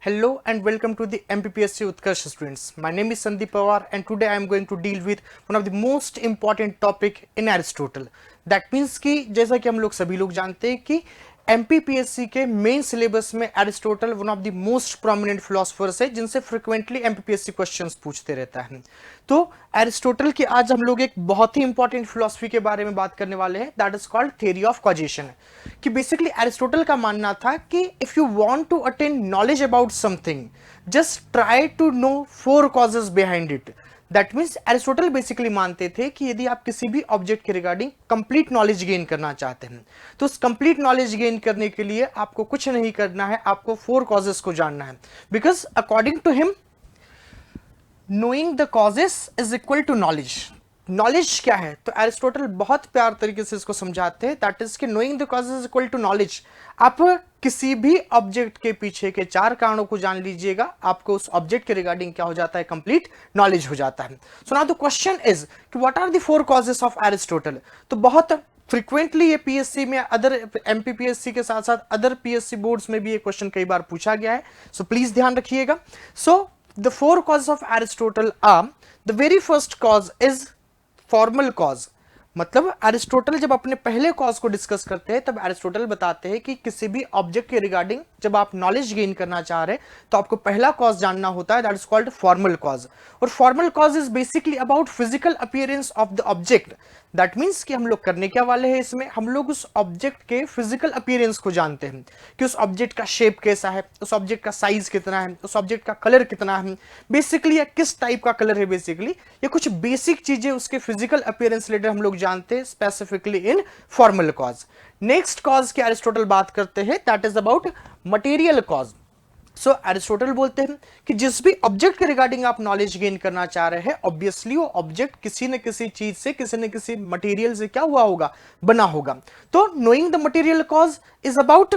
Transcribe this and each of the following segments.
Hello and welcome to the MPPSC Utkarsh students. My name is Sandeep Pawar and today I am going to deal with one of the most important topic in Aristotle. That means कि जैसा कि हम लोग सभी लोग जानते हैं कि MPPSC के मेन सिलेबस में Aristotle one of the most prominent philosophers है जिनसे फ्रिक्वेंटली MPPSC क्वेश्चंस पूछते रहता है। तो एरिस्टोटल की आज हम लोग एक बहुत ही इंपॉर्टेंट फिलोसफी के बारे में बात करने वाले हैं, that is called theory of causation. कि बेसिकली एरिस्टोटल का मानना था कि if you want to attain knowledge about something just try to know four causes behind it. That means Aristotle basically मानते थे कि यदि आप किसी भी ऑब्जेक्ट के रिगार्डिंग कंप्लीट नॉलेज गेन करना चाहते हैं तो उस कंप्लीट नॉलेज गेन करने के लिए आपको कुछ नहीं करना है, आपको फोर कॉजेस को जानना है। Because according to him knowing the causes is equal to knowledge. Knowledge क्या है? तो एरिस्टोटल बहुत प्यार तरीके से इसको समझाते हैं, दैट इज कि knowing the causes is equal to knowledge. आप किसी भी ऑब्जेक्ट के पीछे के चार कारणों को जान लीजिएगा, आपको उस ऑब्जेक्ट के रिगार्डिंग क्या हो जाता है, कंप्लीट नॉलेज हो जाता है। So now the question is कि what are the four causes of Aristotle. तो बहुत फ्रीक्वेंटली ये पीएससी में, अदर एमपीपीएससी के साथ साथ अदर पीएससी बोर्ड्स में भी ये क्वेश्चन कई बार पूछा गया है, सो प्लीज ध्यान रखिएगा। So the four causes of Aristotle are, the very first cause is formal cause. मतलब एरिस्टोटल जब अपने पहले कॉज को डिस्कस करते हैं तब एरिस्टोटल बताते हैं कि किसी भी ऑब्जेक्ट के रिगार्डिंग जब आप नॉलेज गेन करना चाह रहे हैं तो आपको पहला कॉज जानना होता है, that is called formal cause. और formal cause is basically about physical appearance of the object. That means कि हम लोग करने क्या वाले हैं इसमें, हम लोग उस ऑब्जेक्ट के फिजिकल अपीयरेंस को जानते हैं कि उस ऑब्जेक्ट का शेप कैसा है, उस ऑब्जेक्ट का साइज कितना है, उस ऑब्जेक्ट का कलर कितना है, बेसिकली या किस टाइप का कलर है, बेसिकली ये कुछ बेसिक चीजें उसके फिजिकल अपीयरेंस रिलेटेड हम लोग जानते हैं specifically in formal cause. Next cause की एरिस्टोटल बात करते हैं, that is about material cause. So Aristotle बोलते हैं कि जिस भी ऑब्जेक्ट के रिगार्डिंग आप नॉलेज गेन करना चाह रहे हैं, ऑब्वियसली वो ऑब्जेक्ट किसी न किसी चीज से, किसी न किसी मटेरियल से क्या हुआ होगा, बना होगा। तो knowing the material cause is about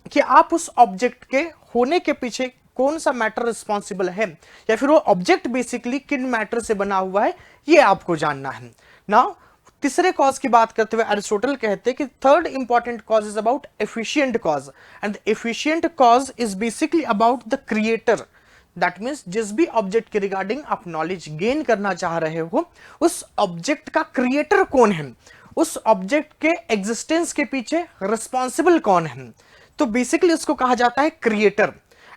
कि आप उस ऑब्जेक्ट के होने के पीछे कौन सा मैटर रिस्पॉन्सिबल है या फिर वो ऑब्जेक्ट बेसिकली किन मैटर से बना हुआ है, ये आपको जानना है। नाउ तीसरे कॉज की बात करते हुए एरिस्टोटल कहते हैं कि third important cause is about efficient cause, and efficient cause is basically about the creator. That means जिस भी ऑब्जेक्ट के रिगार्डिंग आप नॉलेज गेन करना चाह रहे हो उस ऑब्जेक्ट का क्रिएटर कौन है, उस ऑब्जेक्ट के एग्जिस्टेंस के पीछे रिस्पॉन्सिबल कौन है, तो बेसिकली उसको कहा जाता है creator.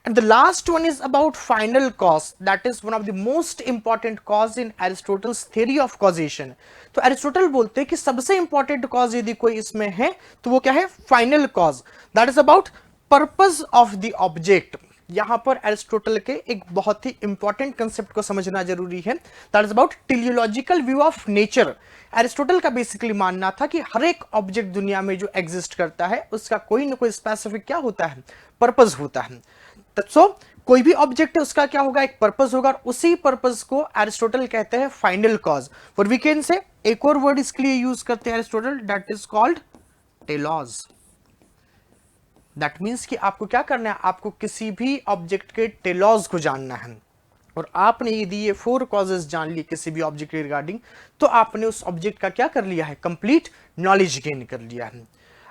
And the last one is about final cause, that is one of the most important cause in Aristotle's theory of causation। तो एरिस्टोटल बोलते हैं कि सबसे इंपॉर्टेंट कॉज यदि कोई इसमें है तो वो क्या है, final cause, that is about purpose of the object. यहां पर एरिस्टोटल के एक बहुत ही इंपॉर्टेंट कंसेप्ट को समझना जरूरी है, that is about teleological view of nature. Aristotle का बेसिकली मानना था कि हर एक ऑब्जेक्ट दुनिया में जो एग्जिस्ट करता है उसका कोई ना कोई स्पेसिफिक क्या होता है, पर्पस होता है। सो कोई भी ऑब्जेक्ट है उसका क्या होगा, एक पर्पस होगा, और उसी पर्पस को एरिस्टोटल कहते हैं फाइनल कॉज। और वी कैन से एक और वर्ड इसके लिए यूज करते हैं Aristotle, that is called telos. That means कि आपको क्या करना है, आपको किसी भी ऑब्जेक्ट के टेलॉज को जानना है। और आपने यदि ये फोर कॉजेस जान ली किसी भी ऑब्जेक्ट के रिगार्डिंग तो आपने उस ऑब्जेक्ट का क्या कर लिया है, कंप्लीट नॉलेज गेन कर लिया है।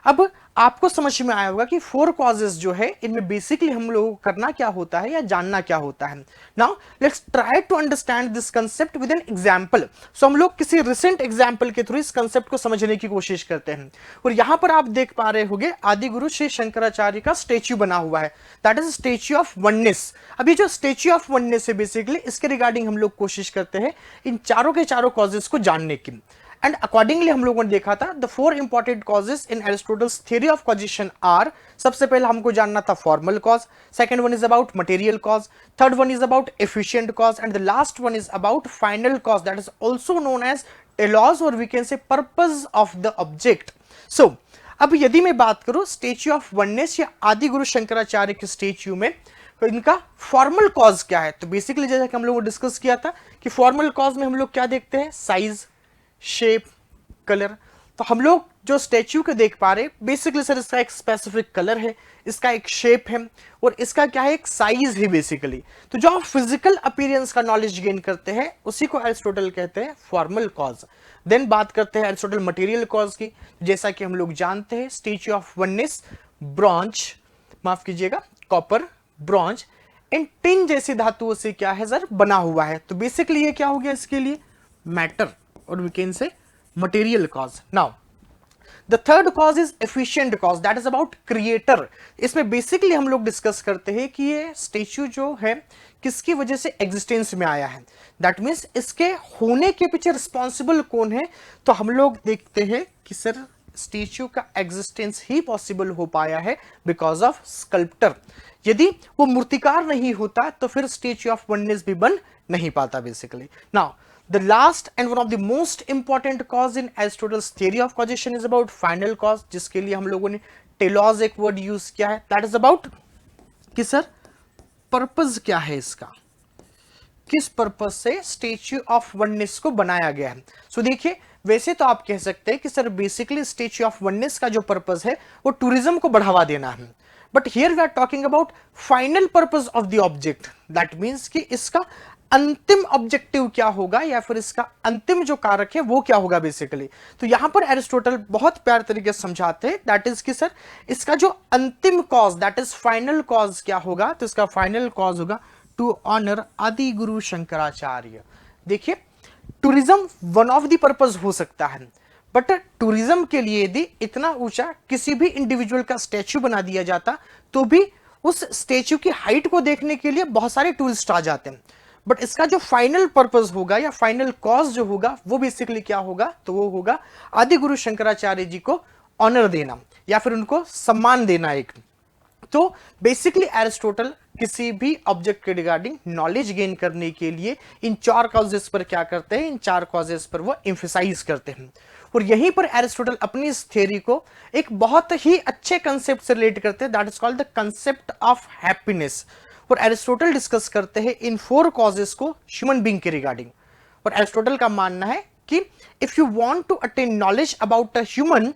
अब आपको समझ में आया होगा कि फोर कॉजेस जो है इनमें बेसिकली हम लोगों को करना क्या होता है या जानना क्या होता है। Now let's try to understand this concept with an example. So हम लोग किसी रिसेंट एग्जांपल के थ्रू इस कंसेप्ट को समझने की कोशिश करते हैं। और यहां पर आप देख पा रहे होंगे आदि गुरु श्री शंकराचार्य का स्टेच्यू बना हुआ है, that is statue of oneness. अभी जो स्टेच्यू ऑफ वननेस है बेसिकली इसके रिगार्डिंग हम लोग कोशिश करते हैं इन चारों के चारों कॉजेस को जानने की। एंड अकॉर्डिंगली हम लोगों ने देखा था the four important causes in Aristotle's theory of causation are, सबसे पहले हमको जानना था formal cause, second one is about material cause, third one is about efficient cause, and the last one is about final cause, that is also known as telos और we can say purpose of the object. So अब यदि मैं बात करूं statue of oneness या आदि गुरु शंकराचार्य के statue में, तो इनका फॉर्मल कॉज क्या है, तो बेसिकली जैसा कि हम लोगों ने डिस्कस किया था कि फॉर्मल कॉज में हम लोग क्या देखते हैं, साइज, शेप, कलर। तो हम लोग जो स्टैच्यू के देख पा रहे बेसिकली सर इसका एक स्पेसिफिक कलर है, इसका एक शेप है और इसका क्या है, एक साइज है बेसिकली। तो जो आप फिजिकल अपीयरेंस का नॉलेज गेन करते हैं उसी को एरिस्टोटल कहते हैं फॉर्मल कॉज। देन बात करते हैं एरिस्टोटल मटेरियल कॉज की। जैसा कि हम लोग जानते हैं स्टैच्यू ऑफ वननेस ब्रॉन्ज, माफ कीजिएगा, कॉपर, ब्रॉन्ज इन टिन जैसी धातुओं से क्या है सर, बना हुआ है। तो बेसिकली ये क्या हो गया इसके लिए, मैटर, और we can say material cause. Now the third cause is efficient cause, that is about creator. इसमें बेसिकली हम लोग डिस्कस करते हैं कि ये स्टेच्यू जो है किसकी वजह से एग्जिस्टेंस में आया है, दैट मीन्स इसके होने के पीछे रिस्पॉन्सिबल कौन है। तो हम लोग देखते हैं कि सर स्टेच्यू का एग्जिस्टेंस ही पॉसिबल हो पाया है बिकॉज ऑफ स्कल्प्टर। यदि वो मूर्तिकार नहीं होता तो फिर स्टेच्यू ऑफ वननेस भी बन नहीं पाता basically. Now the last and one of the most important cause in Aristotle's theory of causation is about final cause, जिसके लिए हम लोगों ने टेलॉज एक वर्ड यूज किया है, that is about कि सर पर्पस क्या है इसका, किस पर्पस से स्टेच्यू ऑफ वननेस को बनाया गया है। सो देखिए वैसे तो आप कह सकते हैं कि sir basically statue of oneness का जो पर्पस है वो टूरिज्म को बढ़ावा देना है, but here we are talking about final purpose of the object, that means कि इसका अंतिम ऑब्जेक्टिव क्या होगा या फिर इसका अंतिम जो कारक है वो क्या होगा बेसिकली। तो यहां पर एरिस्टोटल बहुत प्यार तरीके से समझाते हैं, दैट इज कि सर इसका जो अंतिम cause that is final cause क्या होगा, तो इसका फाइनल कॉज होगा टू ऑनर आदि गुरु शंकराचार्य। देखिए tourism one of the purpose हो सकता है, बट टूरिज्म के लिए यदि इतना ऊंचा किसी भी इंडिविजुअल का स्टैच्यू बना दिया जाता तो भी उस स्टैच्यू की हाइट को देखने के लिए बहुत सारे टूरिस्ट आ जाते हैं, बट इसका जो फाइनल पर्पस होगा या फाइनल कॉज जो होगा वो बेसिकली क्या होगा, तो वो होगा आदि गुरु शंकराचार्य जी को ऑनर देना या फिर उनको सम्मान देना एक। तो बेसिकली एरिस्टोटल किसी भी ऑब्जेक्ट के रिगार्डिंग नॉलेज गेन करने के लिए इन चार कॉजेस पर क्या करते हैं, इन चार कॉजेस पर वो एम्फेसाइज करते हैं। और यहीं पर एरिस्टोटल अपनी इस थ्योरी को एक बहुत ही अच्छे कंसेप्ट से रिलेट करते हैं, that is called the concept of happiness. और एरिस्टोटल डिस्कस करते हैं इन 4 कॉजेस को ह्यूमन बीइंग के रिगार्डिंग। और एरिस्टोटल का मानना है कि if you want to attain knowledge about a human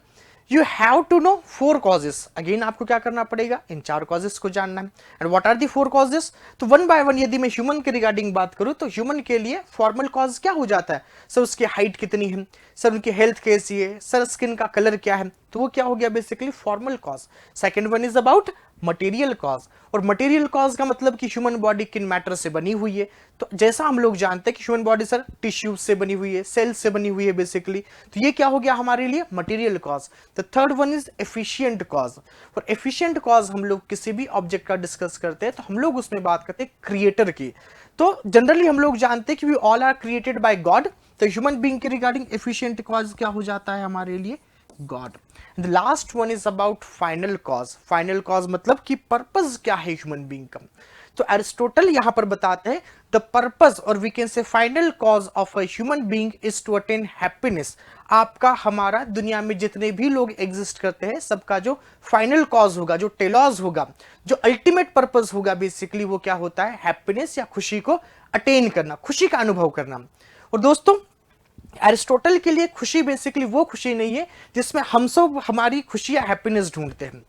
you have to know 4 causes. Again आपको क्या करना पड़ेगा, इन 4 कॉजेस को जानना है। And what are the 4 causes, तो वन बाय वन यदि मैं ह्यूमन के रिगार्डिंग बात करूं तो ह्यूमन के लिए फॉर्मल कॉज क्या हो जाता है, सर उसकी हाइट कितनी है, सर उनकी हेल्थ कैसी है, सर स्किन का कलर क्या है, तो वो क्या हो गया basically formal cause. Second one is about material cause, और मटेरियल कॉज का मतलब कि ह्यूमन बॉडी किन मैटर से बनी हुई है। तो जैसा हम लोग जानते हैं कि ह्यूमन बॉडी सर टिश्यूज से बनी हुई है, सेल्स से बनी हुई है बेसिकली, तो ये क्या हो गया हमारे लिए material cause. The third one is efficient cause, और एफिशिएंट कॉज हम लोग किसी भी ऑब्जेक्ट का डिस्कस करते हैं तो हम लोग उसमें बात करते हैं क्रिएटर की। तो जनरली हम लोग जानते हैं कि we all are created by God, तो ह्यूमन बीइंग के रिगार्डिंग एफिशिएंट कॉज क्या हो जाता है हमारे लिए, God. The last one is about final cause. Final cause मतलब कि पर्पस क्या है ह्यूमन बीइंग का। तो एरिस्टोटल यहां पर बताते हैं द पर्पस और we can say final cause of a human being is to attain happiness. आपका हमारा दुनिया में जितने भी लोग एग्जिस्ट करते हैं सबका जो फाइनल कॉज होगा, जो टेलॉज होगा, जो अल्टीमेट पर्पस होगा बेसिकली वो क्या होता है, हैप्पीनेस या खुशी को अटेन करना, खुशी का अनुभव करना। और दोस्तों एरिस्टोटल के लिए खुशी बेसिकली वो खुशी नहीं है जिसमें हम सब हमारी खुशी या हैप्पीनेस ढूंढते हैं,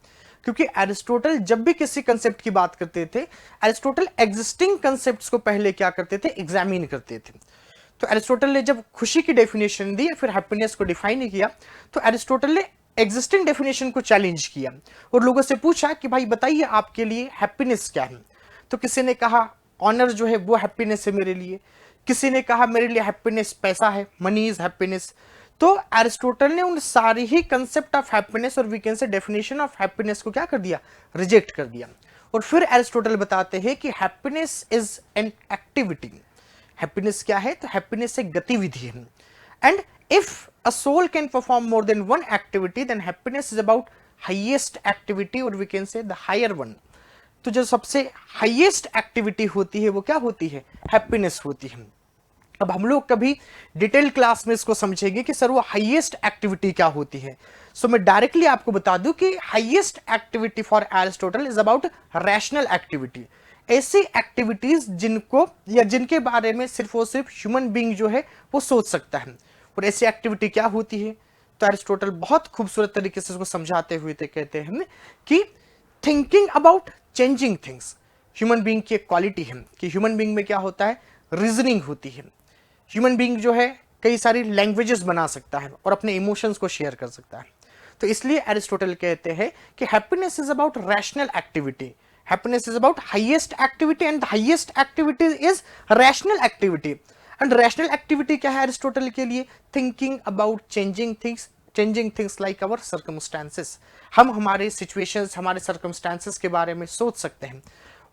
क्योंकि एरिस्टोटल जब भी किसी कंसेप्ट की बात करते थे एरिस्टोटल एग्जिस्टिंग कंसेप्ट्स को पहले क्या करते थे, एग्जामिन करते थे। तो एरिस्टोटल ने जब खुशी की डेफिनेशन दी फिर हैप्पीनेस को डिफाइन किया तो एरिस्टोटल ने एग्जिस्टिंग डेफिनेशन को चैलेंज किया और लोगों से पूछा कि भाई बताइए आपके लिए हैप्पीनेस क्या है। तो किसी ने कहा ऑनर जो है वो हैप्पीनेस है मेरे लिए, किसी ने कहा मेरे लिए हैप्पीनेस पैसा है, मनी इज हैप्पीनेस। तो एरिस्टोटल ने उन सारी ही कंसेप्ट ऑफ हैप्पीनेस और we can say definition of happiness को क्या कर दिया, रिजेक्ट कर दिया। और फिर एरिस्टोटल बताते हैं कि happiness is an activity. Happiness क्या है, तो हैप्पीनेस एक गतिविधि है। And if a soul can perform more than one activity then happiness is about highest activity और we can say the higher one. तो जो सबसे हाईएस्ट एक्टिविटी होती है वो क्या होती है, हैप्पीनेस होती है। अब हम लोग कभी डिटेल क्लास में इसको समझेंगे कि सर वो हाईएस्ट एक्टिविटी क्या होती है। सो मैं डायरेक्टली आपको बता दूं कि highest activity for Aristotle is about rational activity. ऐसी एक्टिविटीज जिनको या जिनके बारे में सिर्फ और सिर्फ ह्यूमन बीइंग जो है वो सोच सकता है। और ऐसी एक्टिविटी क्या होती है, तो एरिस्टोटल बहुत खूबसूरत तरीके से इसको समझाते हुए कहते हैं कि thinking about changing things human being की एक क्वालिटी है कि ह्यूमन बीइंग में क्या होता है, रीजनिंग होती है। ह्यूमन बीइंग जो है कई सारी लैंग्वेजेस बना सकता है और अपने इमोशंस को शेयर कर सकता है। तो इसलिए एरिस्टोटल कहते हैं कि happiness is about rational activity Happiness is about highest activity and the highest activity is rational activity. And rational activity क्या है एरिस्टोटल के लिए? Thinking about changing things like our circumstances. हम हमारे situations, हमारे circumstances के बारे में सोच सकते हैं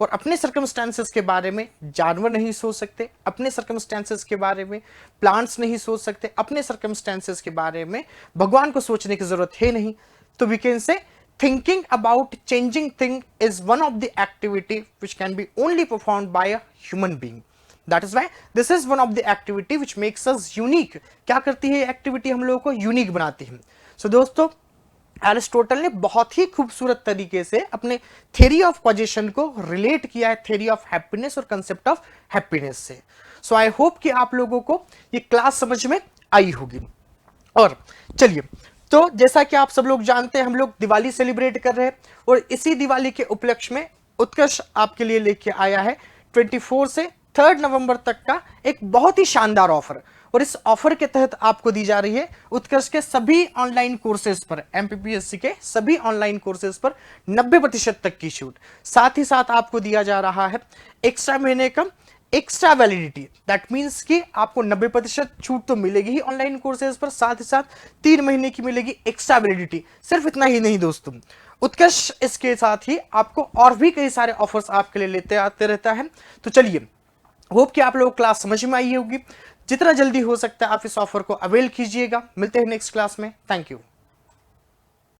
और अपने सर्कमस्टांसेस के बारे में जानवर नहीं सोच सकते, अपने सर्कमस्टांसेस के बारे में प्लांट्स नहीं सोच सकते, अपने सर्कमस्टांसेस के बारे में भगवान को सोचने की जरूरत है नहीं. तो we can say thinking about changing thing is one of the activity which can be only performed by a human being. That is why this is one of the activity which makes us unique. क्या करती है ये activity? हम लोगों को unique बनाती है. सो दोस्तों, एरिस्टोटल ने बहुत ही खूबसूरत तरीके से अपने थ्योरी ऑफ पॉजिशन को रिलेट किया है थ्योरी ऑफ हैप्पीनेस और कंसेप्ट ऑफ हैप्पीनेस से. सो आई होप कि आप लोगों को ये क्लास समझ में आई होगी. और चलिए, तो जैसा कि आप सब लोग जानते हैं, हम लोग दिवाली सेलिब्रेट कर रहे हैं और इसी दिवाली के उपलक्ष्य में उत्कर्ष आपके लिए लेके आया है 24 से 3 नवंबर तक का एक बहुत ही शानदार ऑफर. और इस ऑफर के तहत आपको दी जा रही है उत्कर्ष के सभी ऑनलाइन कोर्सेज पर, एमपीपीएससी के सभी ऑनलाइन कोर्सेज पर 90% तक की छूट. साथ ही साथ आपको दिया जा रहा है एक्स्ट्रा महीने का एक्स्ट्रा वैलिडिटी. दैट मीन्स कि आपको 90% छूट तो मिलेगी ही ऑनलाइन कोर्सेज पर, साथ ही साथ 3 महीने की मिलेगी एक्स्ट्रा वैलिडिटी. सिर्फ इतना ही नहीं दोस्तों, उत्कर्ष इसके साथ ही आपको और भी कई सारे ऑफर्स आपके लिए लेते आते रहता है. तो चलिए, होप कि आप लोगों को क्लास समझ में आई होगी. जितना जल्दी हो सकता है आप इस ऑफर को अवेल कीजिएगा. मिलते हैं नेक्स्ट क्लास में. Thank you.